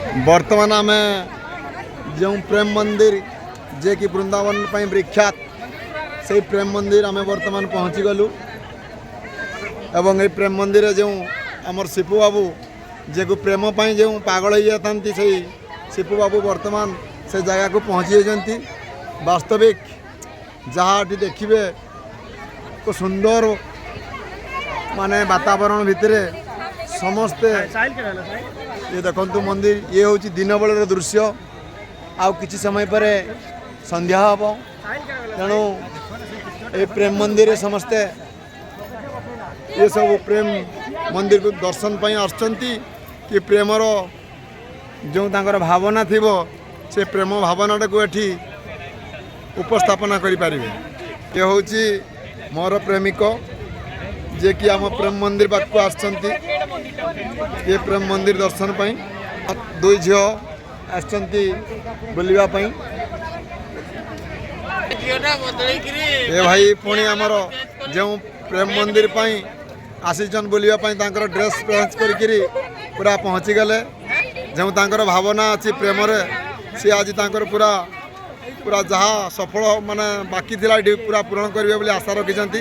बर्तमान आम जो प्रेम मंदिर जे कि वृंदावन पर विख्यात से प्रेम मंदिर आम बर्तमान पहुँची गलु एवं ये प्रेम मंदिर जो आमर शिपू बाबू जे को प्रेम पाई जो पागल हो जाती से शिपू बाबू बर्तमान से जगह को पहुँची जाती वास्तविक जहाँ देखिए तो सुंदर माने वातावरण भितर समस्ते ये देखु मंदिर ये हूँ दिन बेलर दृश्य आउ किसी समय पर संध्या हम तेणु ये प्रेम मंदिर समस्ते ये सब प्रेम मंदिर को दर्शन पर आसुँच कि प्रेमर जो तांकर भावना थी से प्रेम भावनाटा को एठी उपस्थापना करें ये हूँ मोर प्रेमिक जे कि आम प्रेम मंदिर पाक आसुँच ये प्रेम मंदिर दर्शन पाई दुई झील बुलवाई ये भाई पुणी आमर जो प्रेम मंदिर पाई आसीचन बुलवाई ड्रेस चेंज करी पूरा पहुँची गले जो तांकर भावना अच्छी प्रेम सी आज तांकर पूरा पूरा जहाँ सफल माने बाकी थिला पूरा पूरण करेंगे आशा रखिंट।